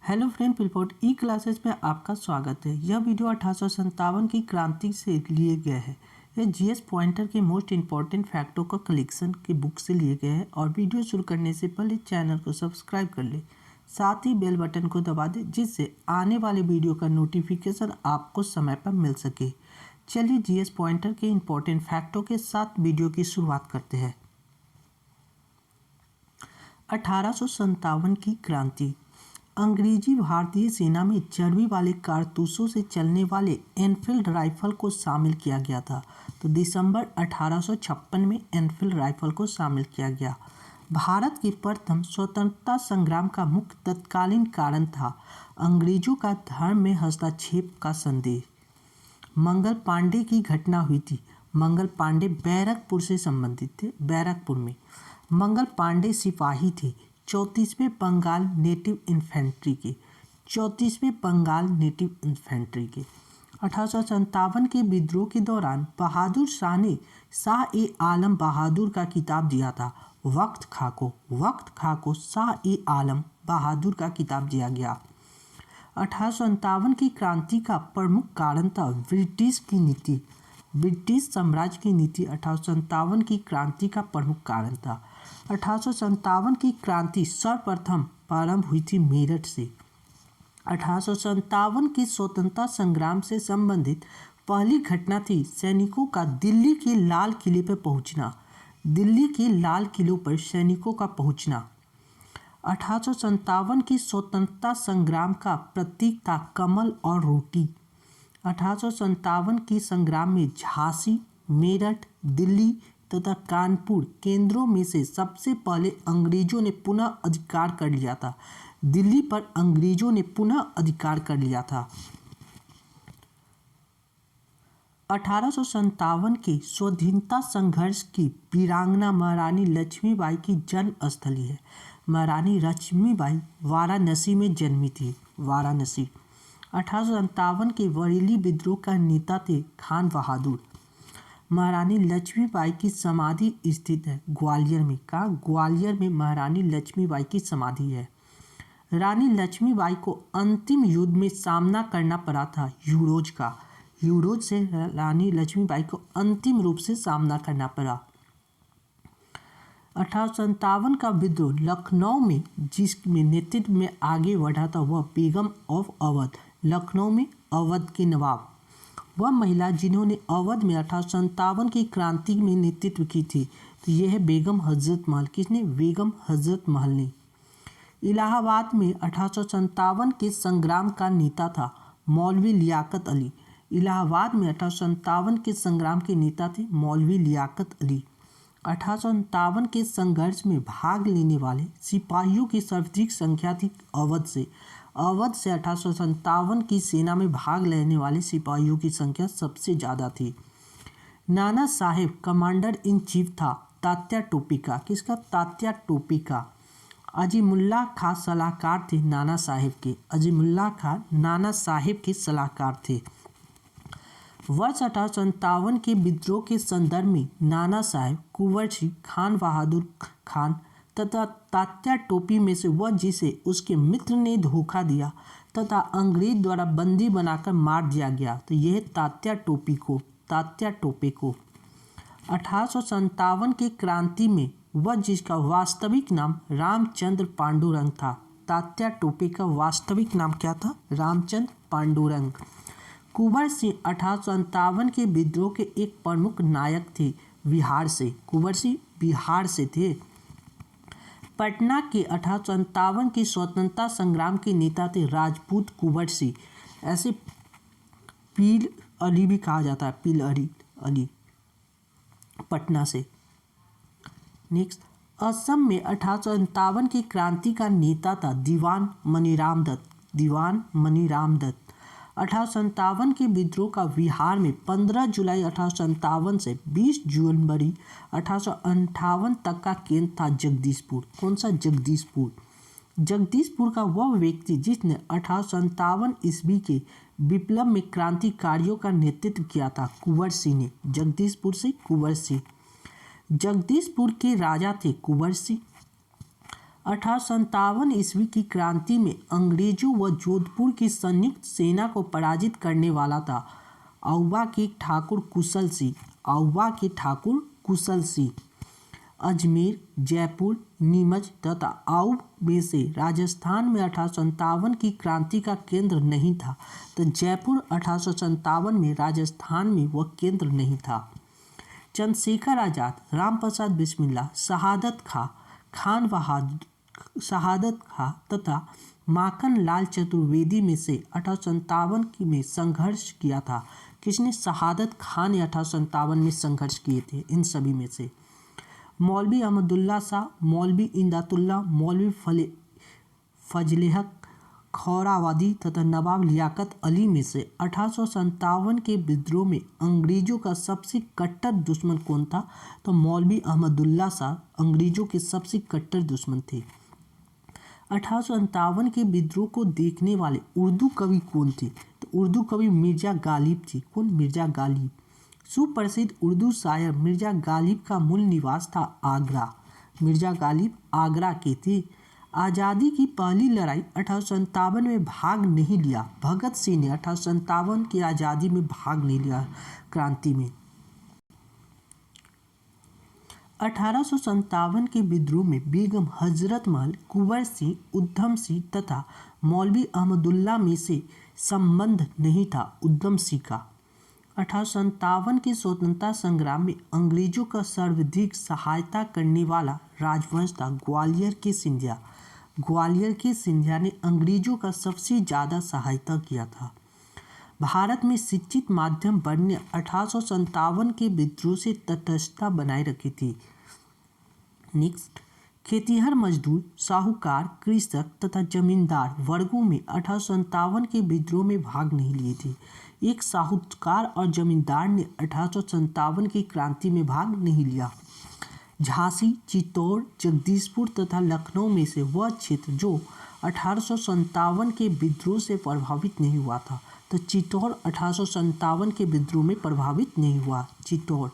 Hello friend, पिलपोर्ट ई classes में आपका स्वागत है। यह वीडियो 1857 की क्रांति से लिए गया है। यह जीएस पॉइंटर के मोस्ट इंपॉर्टेंट फैक्टों का कलेक्शन की बुक से लिए गए हैं। और वीडियो शुरू करने से पहले चैनल को सब्सक्राइब कर ले, साथ ही बेल बटन को दबा दे जिससे आने वाले वीडियो का नोटिफिकेशन आपको समय पर मिल सके। चलिए जीएस पॉइंटर के इंपॉर्टेंट फैक्टों के साथ वीडियो की शुरुआत करते हैं। 1857 की क्रांति। अंग्रेजी भारतीय सेना में चर्बी वाले कारतूसों से चलने वाले एनफील्ड राइफल को शामिल किया गया था। तो दिसंबर 1856 में एनफील्ड राइफल को शामिल किया गया। भारत के प्रथम स्वतंत्रता संग्राम का मुख्य तत्कालीन कारण था अंग्रेजों का धर्म में हस्तक्षेप का संदेश। मंगल पांडे की घटना हुई थी। मंगल पांडे बैरकपुर से संबंधित थे। बैरकपुर में मंगल पांडे सिपाही थे 34वें बंगाल नेटिव इन्फेंट्री के 1857 के विद्रोह के दौरान बहादुर शाह ने शाह ए आलम बहादुर का खिताब दिया था। वक्त खां को शाह ए आलम बहादुर का खिताब दिया गया। 1857 की क्रांति का प्रमुख कारण था ब्रिटिश की नीति। ब्रिटिश साम्राज्य की नीति 1857 की क्रांति का प्रमुख कारण था। 1857 की क्रांति सर्वप्रथम प्रारंभ हुई थी मेरठ से। 1857 के स्वतंत्रता संग्राम से संबंधित पहली घटना थी सैनिकों का दिल्ली के लाल किले पर पहुंचना। दिल्ली के लाल किलों पर सैनिकों का पहुंचना 1857 की स्वतंत्रता संग्राम का प्रतीक था कमल और रोटी। 1857 के संग्राम में झांसी, मेरठ, दिल्ली तथा कानपुर केंद्रों में से सबसे पहले अंग्रेजों ने पुनः अधिकार कर लिया था। दिल्ली पर अंग्रेजों ने पुनः अधिकार कर लिया था। 1857 के स्वाधीनता संघर्ष की वीरांगना महारानी लक्ष्मीबाई की जन्म स्थली है। महारानी लक्ष्मीबाई वाराणसी में जन्मी थी। वाराणसी 1857 के बरेली विद्रोह का नेता थे खान बहादुर। महारानी लक्ष्मीबाई की समाधि स्थित है ग्वालियर में। ग्वालियर में महारानी लक्ष्मीबाई की समाधि है। रानी लक्ष्मीबाई को अंतिम युद्ध में सामना करना पड़ा था यूरोज का। यूरोज से रानी लक्ष्मीबाई को अंतिम रूप से सामना करना पड़ा। 1857 का विद्रोह लखनऊ में जिसमें नेतृत्व में आगे बढ़ा था वह बेगम ऑफ अवध। लखनऊ में अवध के नवाब, वह महिला जिन्होंने अवध में 1857 की क्रांति में नेतृत्व की थी। तो यह है बेगम हजरत महल। किसने? बेगम हजरत महल ने। इलाहाबाद में 1857 के संग्राम का नेता था मौलवी लियाकत अली। इलाहाबाद में 1857 के संग्राम के नेता थे मौलवी लियाकत अली। 1857 के संघर्ष में भाग लेने वाले सिपाहियों की सर्वाधिक संख्या थी अवध से। 1857 की सेना में भाग लेने वाले सिपाहियों की संख्या सबसे ज़्यादा थी। Nana Saheb commander in chief था तात्या टोपी का। किसका? तात्या टोपी का। अजीमुल्लाह खां सलाहकार थे नाना साहेब के। अजीमुल्लाह खां नाना साहेब के सलाहकार थे। वर्ष 1857 के विद्रोह के संदर्भ में नाना साहेब, कुंवर सिंह, खान बहादुर खान तथा तात्या टोपी में से वह जिसे उसके मित्र ने धोखा दिया तथा अंग्रेज द्वारा बंदी बनाकर मार दिया गया। तो यह तात्या टोपी को। 1857 के क्रांति में वह जिसका वास्तविक नाम रामचंद्र पांडुरंग था। तात्या टोपी का वास्तविक नाम क्या था? रामचंद्र पांडुरंग। कुंवर सिंह 1857 के विद्रोह के एक प्रमुख नायक थे बिहार से। कुंवर सिंह बिहार से थे। पटना के 1857 की स्वतंत्रता संग्राम के नेता थे राजपूत कुंवर सिंह। ऐसे पील अली भी कहा जाता है। पील अली पटना से। नेक्स्ट, असम में 1857 की क्रांति का नेता था दीवान मनीराम दत्त। दीवान मनीराम दत्त। 1857 के विद्रोह का बिहार में 15 जुलाई 1857 से 20 जनवरी 1858 तक का केंद्र था जगदीशपुर। कौन सा? जगदीशपुर। जगदीशपुर का वह व्यक्ति जिसने 1857 ईस्वी के विप्लव में क्रांतिकारियों का नेतृत्व किया था कुंवर सिंह ने। जगदीशपुर से कुंवर सिंह। जगदीशपुर के राजा थे कुंवर सिंह। 1857 ईस्वी की क्रांति में अंग्रेजों व जोधपुर की संयुक्त सेना को पराजित करने वाला था आउवा के ठाकुर कुशल सिंह। अजमेर, जयपुर, नीमच तथा आउव में से राजस्थान में 1857 की क्रांति का केंद्र नहीं था, तो जयपुर 1857 में राजस्थान में वह केंद्र नहीं था। चंद्रशेखर आजाद, राम प्रसाद बिस्मिल्ला, शहादत खां तथा माखन लाल चतुर्वेदी में से 1857 में संघर्ष किया था। किसने? शहादत खां ने 1857 में संघर्ष किए थे। इन सभी में से मौलवी अहमदुल्ला शाह, मौलवी इमदादुल्ला, मौलवी फजलेहक खौरावादी तथा नवाब लियाकत अली में से 1857 के विद्रोह में अंग्रेजों का सबसे कट्टर दुश्मन कौन था? तो मौलवी अहमदुल्ला शाह अंग्रेजों के सबसे कट्टर दुश्मन थे। 1857 के विद्रोह को देखने वाले उर्दू कवि कौन थे? तो उर्दू कवि मिर्जा गालिब थे। कौन? मिर्जा गालिब। सुप्रसिद्ध उर्दू शायर मिर्जा गालिब का मूल निवास था आगरा। मिर्जा गालिब आगरा के थे। आज़ादी की पहली लड़ाई 1857 में भाग नहीं लिया। भगत सिंह ने 1857 की आज़ादी में भाग नहीं लिया क्रांति में। 1857 के विद्रोह में बेगम हजरत महल, कुंवर सिंह, उधम सिंह तथा मौलवी अहमदुल्ला में से संबंध नहीं था उधम सिंह का। 1857 के स्वतंत्रता संग्राम में अंग्रेजों का सर्वाधिक सहायता करने वाला राजवंश था ग्वालियर के सिंधिया ने अंग्रेजों का सबसे ज़्यादा सहायता किया था। भारत में शिक्षित माध्यम वर्ग ने 1857 के विद्रोह से तटस्थता बनाए रखी थी। नेक्स्ट, खेतिहर मजदूर, साहूकार, कृषक तथा जमींदार वर्गों में 1857 के विद्रोह में भाग नहीं लिए थे। एक साहूकार और जमींदार ने 1857 की क्रांति में भाग नहीं लिया। झांसी, चित्तौड़, जगदीशपुर तथा लखनऊ में से वह क्षेत्र जो 1857 के विद्रोह से प्रभावित नहीं हुआ था, तो चित्तौड़ 1857 के विद्रोह में प्रभावित नहीं हुआ। चित्तौड़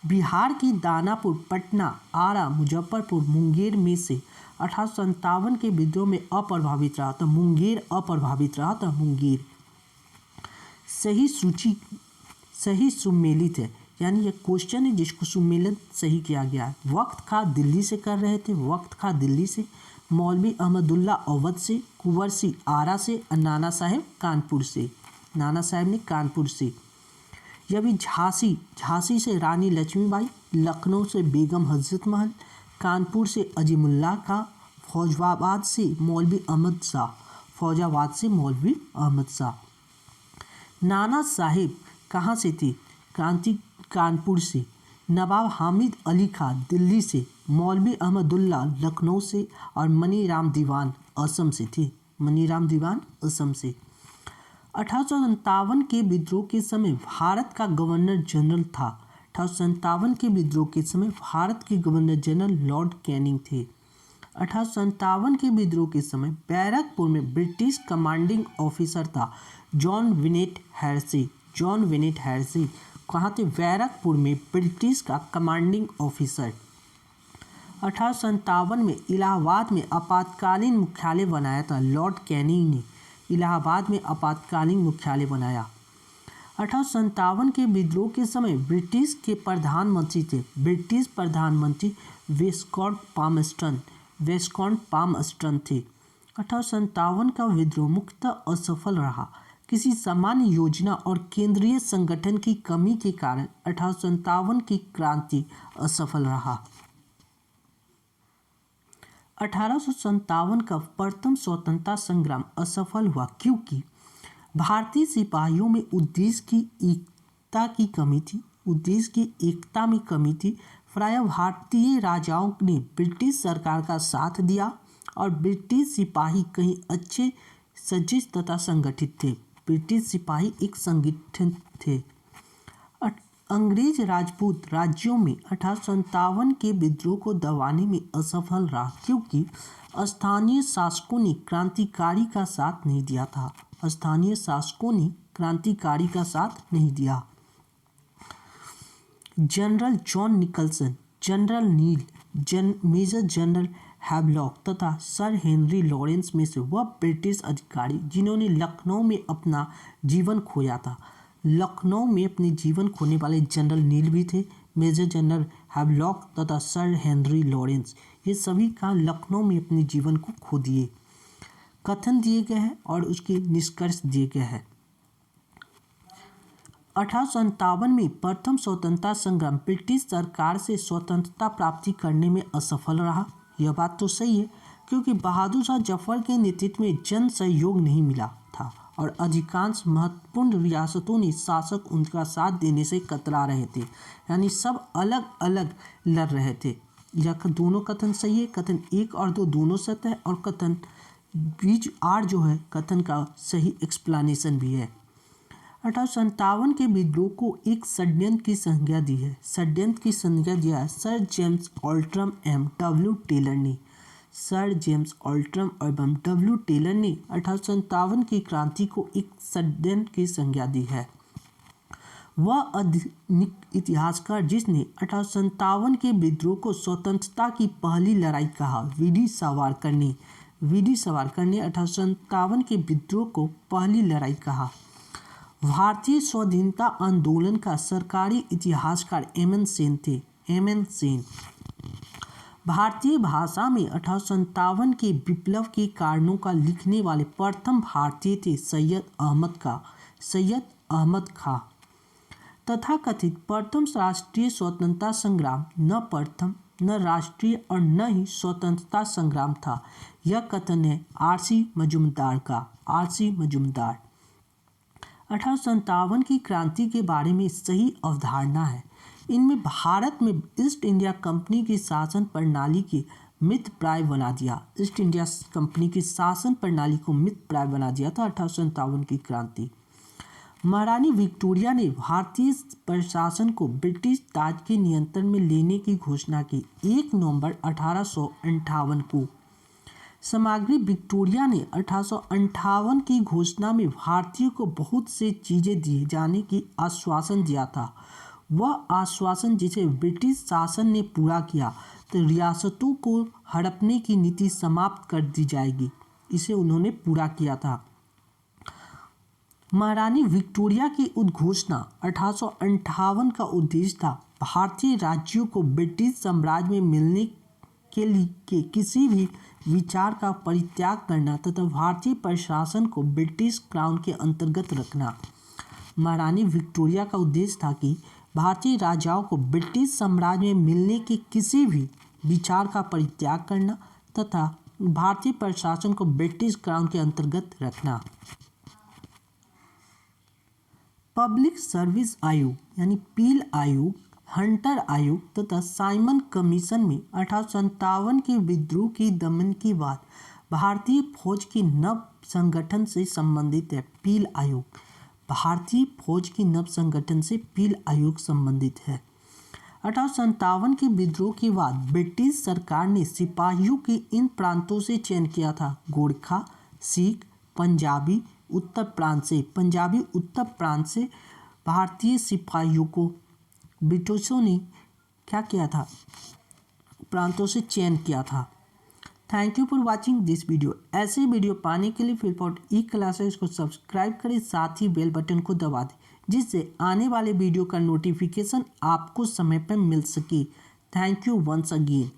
बिहार की दानापुर, पटना, आरा, मुजफ्फरपुर, मुंगेर में से 1857 के विद्रोह में अप्रभावित रहा, तो मुंगेर अप्रभावित रहा था। मुंगेर सही सुमेलित है, यानी ये क्वेश्चन है जिसको सुमेलित सही किया गया है। वक्त खां दिल्ली से कर रहे थे, वक्त खां दिल्ली से, मौलवी अहमदुल्ला अवध से, कुंवर सिंह आरा से और नाना साहेब कानपुर से। नाना साहेब ने कानपुर से। यह भी झांसी से रानी लक्ष्मीबाई, लखनऊ से बेगम हजरत महल, कानपुर से अजीमुल्लाह खां, फौजाबाद से मौलवी अहमद शाह। नाना साहेब कहाँ से थे? कानपुर से। नवाब हामिद अली खां दिल्ली से, मौलवी अहमदुल्ला लखनऊ से और मनीराम दीवान असम से थे। 1857 के विद्रोह के समय भारत का गवर्नर जनरल था। 1857 के विद्रोह के समय भारत के गवर्नर जनरल लॉर्ड कैनिंग थे। 1857 के विद्रोह के समय बैरकपुर में ब्रिटिश कमांडिंग ऑफिसर था जॉन विनेट हैर्सी। कहाँ थे? बैरकपुर में ब्रिटिश का कमांडिंग ऑफिसर। 1857 में इलाहाबाद में आपातकालीन मुख्यालय बनाया था लॉर्ड कैनिंग ने। इलाहाबाद में आपातकालीन मुख्यालय बनाया। 1857 के विद्रोह के समय ब्रिटिश के प्रधानमंत्री थे विस्कॉन्ट पामस्टन थे। 1857 का विद्रोह मुख्यतः असफल रहा। किसी सामान्य योजना और केंद्रीय संगठन की कमी के कारण 1857 की क्रांति असफल रहा। 1857 का प्रथम स्वतंत्रता संग्राम असफल हुआ क्योंकि भारतीय सिपाहियों में उद्देश्य की एकता में कमी थी। प्रायः भारतीय राजाओं ने ब्रिटिश सरकार का साथ दिया और ब्रिटिश सिपाही कहीं अच्छे सज्जित तथा संगठित थे। ब्रिटिश सिपाही एक संगठित थे। अंग्रेज राजपूत राज्यों में 1857 के विद्रोह को दबाने में असफल रहा क्योंकि स्थानीय शासकों ने क्रांतिकारी का साथ नहीं दिया। जनरल जॉन निकल्सन, जनरल नील, मेजर जनरल हैवलॉक तथा सर हेनरी लॉरेंस में से वह ब्रिटिश अधिकारी जिन्होंने लखनऊ में अपना जीवन खोया था। लखनऊ में अपने जीवन खोने वाले जनरल नील भी थे। मेजर जनरल हैवलॉक तथा सर हेनरी लॉरेंस ये सभी का लखनऊ में अपने जीवन को खो दिए। कथन दिए गए हैं और उसके निष्कर्ष दिए गए हैं। 1857 में प्रथम स्वतंत्रता संग्राम ब्रिटिश सरकार से स्वतंत्रता प्राप्ति करने में असफल रहा। यह बात तो सही है, क्योंकि बहादुर शाह जफर के नेतृत्व में जन सहयोग नहीं मिला था और अधिकांश महत्वपूर्ण रियासतों ने शासक उनका साथ देने से कतरा रहे थे, यानी सब अलग अलग लड़ रहे थे। यह दोनों कथन सही है। कथन 1 और 2 दोनों सत्य है और कथन बीच आर जो है कथन का सही एक्सप्लेनेशन भी है। 1857 के विद्रोह को एक षड्यंत्र की संज्ञा दी है। षड्यंत्र की संज्ञा दिया है sir James Outram M W Taylor ने। सर जेम्स ऑल्ट्रम एवं डब्ल्यू टेलर ने 1857 की क्रांति को एक षड्यंत्र की संज्ञा दी है। वह आधुनिक इतिहासकार जिसने 1857 के विद्रोह को स्वतंत्रता की पहली लड़ाई कहा। वी.डी. सावरकर ने 1857 के विद्रोह को पहली लड़ाई कहा। भारतीय स्वाधीनता आंदोलन का सरकारी इतिहासकार एम.एन. सेन थे। एम.एन. सेन भारतीय भाषा में 1857 के विप्लव के कारणों का लिखने वाले प्रथम भारतीय थे। सैयद अहमद खां तथाकथित प्रथम राष्ट्रीय स्वतंत्रता संग्राम न प्रथम, न राष्ट्रीय और न ही स्वतंत्रता संग्राम था। यह कथन है आर.सी. मजूमदार का। 1857 की क्रांति के बारे में सही अवधारणा है। इनमें भारत में ईस्ट इंडिया कंपनी की शासन प्रणाली के मितप्राय बना दिया। ईस्ट इंडिया कंपनी की शासन प्रणाली को मितप्राय बना दिया था 1857 की क्रांति। महारानी विक्टोरिया ने भारतीय प्रशासन को ब्रिटिश ताज के नियंत्रण में लेने की घोषणा की 1 नवंबर 1858 को। सम्राज्ञी विक्टोरिया ने 1858 की घोषणा में भारतीयों को बहुत से चीज़ें दिए जाने की आश्वासन दिया था। वह आश्वासन जिसे ब्रिटिश शासन ने पूरा किया तो रियासतों को हड़पने की नीति समाप्त कर दी जाएगी, इसे उन्होंने पूरा किया था। महारानी विक्टोरिया की उद्घोषणा 1858 का उद्देश्य था भारतीय राज्यों को ब्रिटिश साम्राज्य में मिलने के लिए किसी भी विचार का परित्याग करना तथा भारतीय प्रशासन को ब्रिटिश क्राउन के अंतर्गत रखना। महारानी विक्टोरिया का उद्देश्य था कि भारतीय राजाओं को ब्रिटिश साम्राज्य में मिलने के किसी भी विचार का परित्याग करना तथा भारतीय प्रशासन को ब्रिटिश क्राउन के अंतर्गत रखना। पब्लिक सर्विस आयोग यानी पील आयोग, हंटर आयोग तथा साइमन कमीशन में 1857 के विद्रोह के दमन के बाद भारतीय फौज के नव संगठन से संबंधित है। पील आयोग भारतीय फौज के नव संगठन से पील आयोग संबंधित है। 1857 के विद्रोह के बाद ब्रिटिश सरकार ने सिपाहियों के इन प्रांतों से चयन किया था। गोरखा, सिख, पंजाबी उत्तर प्रांत से भारतीय सिपाहियों को ब्रिटिशों ने क्या किया था, प्रांतों से चयन किया था। Thank you for watching this video. ऐसे वीडियो पाने के लिए फिलपॉट ई क्लासेस को सब्सक्राइब करें, साथ ही बेल बटन को दबा दें जिससे आने वाले वीडियो का नोटिफिकेशन आपको समय पर मिल सके। Thank you once again.